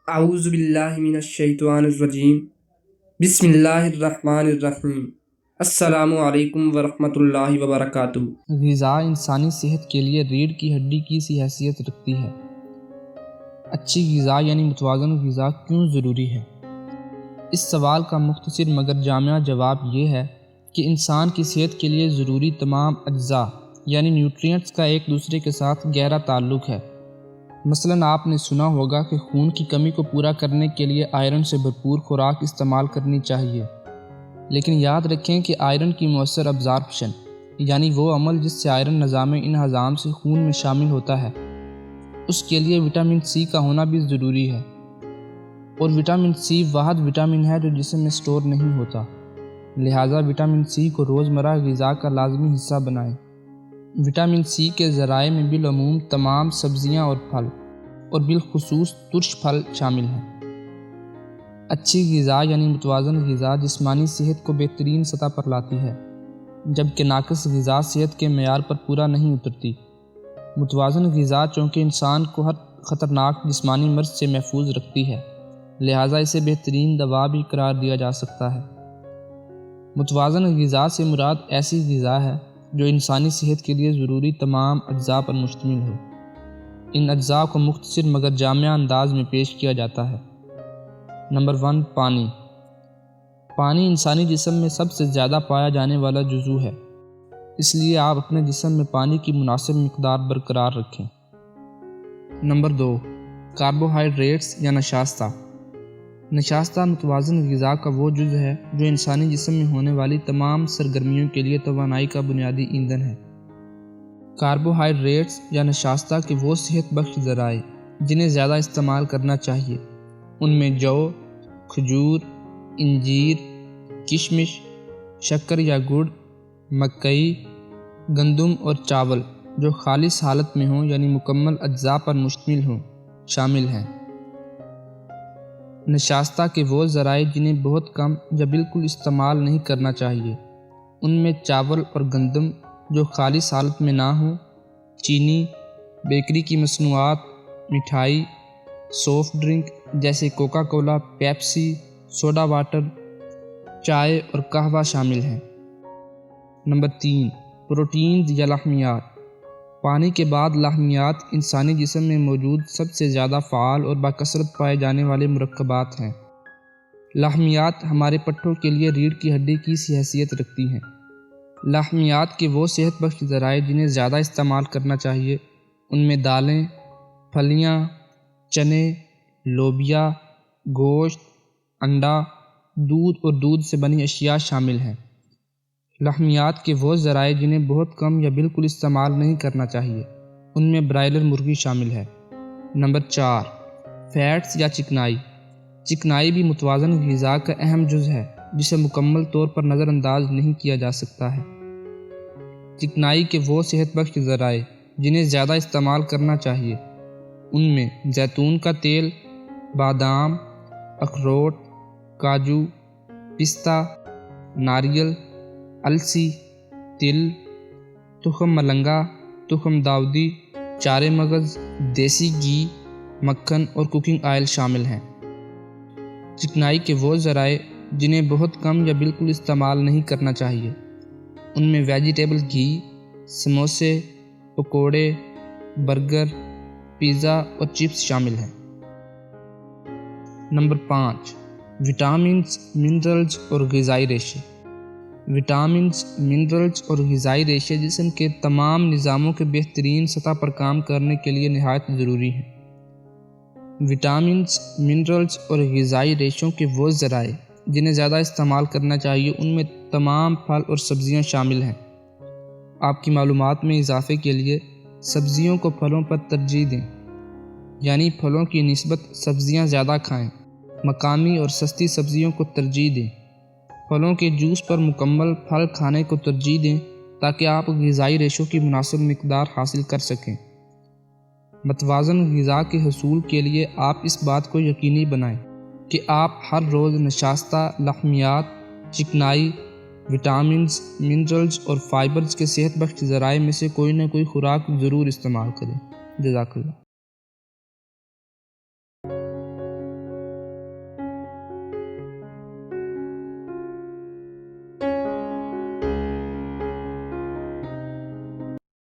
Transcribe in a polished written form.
اعوذ باللہ من الشیطان الرجیم بسم اللہ الرحمن الرحیم السلام علیکم ورحمۃ اللہ وبرکاتہ۔ غذا انسانی صحت کے لیے ریڑھ کی ہڈی کی سی حیثیت رکھتی ہے۔ اچھی غذا یعنی متوازن غذا کیوں ضروری ہے؟ اس سوال کا مختصر مگر جامع جواب یہ ہے کہ انسان کی صحت کے لیے ضروری تمام اجزاء یعنی نیوٹرینٹس کا ایک دوسرے کے ساتھ گہرا تعلق ہے۔ مثلاً آپ نے سنا ہوگا کہ خون کی کمی کو پورا کرنے کے لیے آئرن سے بھرپور خوراک استعمال کرنی چاہیے، لیکن یاد رکھیں کہ آئرن کی مؤثر ابزارپشن یعنی وہ عمل جس سے آئرن نظام انہضام سے خون میں شامل ہوتا ہے، اس کے لیے وٹامن سی کا ہونا بھی ضروری ہے، اور وٹامن سی واحد وٹامن ہے جو جسم میں سٹور نہیں ہوتا، لہٰذا وٹامن سی کو روزمرہ غذا کا لازمی حصہ بنائیں۔ وٹامن سی کے ذرائع میں بالعموم تمام سبزیاں اور پھل، اور بالخصوص ترش پھل شامل ہیں۔ اچھی غذا یعنی متوازن غذا جسمانی صحت کو بہترین سطح پر لاتی ہے، جبکہ ناقص غذا صحت کے معیار پر پورا نہیں اترتی۔ متوازن غذا چونکہ انسان کو ہر خطرناک جسمانی مرض سے محفوظ رکھتی ہے، لہٰذا اسے بہترین دوا بھی قرار دیا جا سکتا ہے۔ متوازن غذا سے مراد ایسی غذا ہے جو انسانی صحت کے لیے ضروری تمام اجزاء پر مشتمل ہو۔ ان اجزاء کو مختصر مگر جامع انداز میں پیش کیا جاتا ہے۔ نمبر 1، پانی۔ پانی انسانی جسم میں سب سے زیادہ پایا جانے والا جزو ہے، اس لیے آپ اپنے جسم میں پانی کی مناسب مقدار برقرار رکھیں۔ نمبر 2، کاربوہائیڈریٹس یا نشاستہ۔ نشاستہ متوازن غذا کا وہ جز ہے جو انسانی جسم میں ہونے والی تمام سرگرمیوں کے لیے توانائی کا بنیادی ایندھن ہے۔ کاربوہائیڈریٹس یا نشاستہ کے وہ صحت بخش ذرائع جنہیں زیادہ استعمال کرنا چاہیے، ان میں جو، کھجور، انجیر، کشمش، شکر یا گڑ، مکئی، گندم اور چاول جو خالص حالت میں ہوں یعنی مکمل اجزاء پر مشتمل ہوں شامل ہیں۔ نشاستہ کے وہ ذرائع جنہیں بہت کم یا بالکل استعمال نہیں کرنا چاہیے، ان میں چاول اور گندم جو خالص حالت میں نہ ہوں، چینی، بیکری کی مصنوعات، مٹھائی، سافٹ ڈرنک جیسے Coca Cola, Pepsi, soda water, چائے اور قہوہ شامل ہیں۔ نمبر 3، پروٹینز یا لحمیات۔ پانی کے بعد لحمیات انسانی جسم میں موجود سب سے زیادہ فعال اور باکثرت پائے جانے والے مرکبات ہیں۔ لحمیات ہمارے پٹھوں کے لیے ریڑھ کی ہڈی کی سی حیثیت رکھتی ہیں۔ لحمیات کے وہ صحت بخش ذرائع جنہیں زیادہ استعمال کرنا چاہیے، ان میں دالیں، پھلیاں، چنے، لوبیا، گوشت، انڈا، دودھ اور دودھ سے بنی اشیاء شامل ہیں۔ لحمیات کے وہ ذرائع جنہیں بہت کم یا بالکل استعمال نہیں کرنا چاہیے، ان میں برائلر مرغی شامل ہے۔ نمبر 4، فیٹس یا چکنائی۔ چکنائی بھی متوازن غذا کا اہم جز ہے جسے مکمل طور پر نظر انداز نہیں کیا جا سکتا ہے۔ چکنائی کے وہ صحت بخش ذرائع جنہیں زیادہ استعمال کرنا چاہیے، ان میں زیتون کا تیل، بادام، اخروٹ، کاجو، پستہ، ناریل، السی، تل، تخم ملنگا، تخم داؤدی، چارے مغز، دیسی گھی، مکھن اور کوکنگ آئل شامل ہیں۔ چکنائی کے وہ ذرائع جنہیں بہت کم یا بالکل استعمال نہیں کرنا چاہیے، ان میں ویجیٹیبل گھی، سموسے، پکوڑے، برگر، پیزا اور چپس شامل ہیں۔ نمبر 5، وٹامنز، منرلز اور غذائی ریشے۔ وٹامنز، منرلز اور غذائی ریشے جسم کے تمام نظاموں کے بہترین سطح پر کام کرنے کے لیے نہایت ضروری ہیں۔ وٹامنز، منرلز اور غذائی ریشوں کے وہ ذرائع جنہیں زیادہ استعمال کرنا چاہیے، ان میں تمام پھل اور سبزیاں شامل ہیں۔ آپ کی معلومات میں اضافے کے لیے سبزیوں کو پھلوں پر ترجیح دیں، یعنی پھلوں کی نسبت سبزیاں زیادہ کھائیں۔ مقامی اور سستی سبزیوں کو ترجیح دیں۔ پھلوں کے جوس پر مکمل پھل کھانے کو ترجیح دیں تاکہ آپ غذائی ریشوں کی مناسب مقدار حاصل کر سکیں۔ متوازن غذا کے حصول کے لیے آپ اس بات کو یقینی بنائیں کہ آپ ہر روز نشاستہ، لحمیات، چکنائی، وٹامنز، منرلز اور فائبرز کے صحت بخش ذرائع میں سے کوئی نہ کوئی خوراک ضرور استعمال کریں۔ جزاک اللہ۔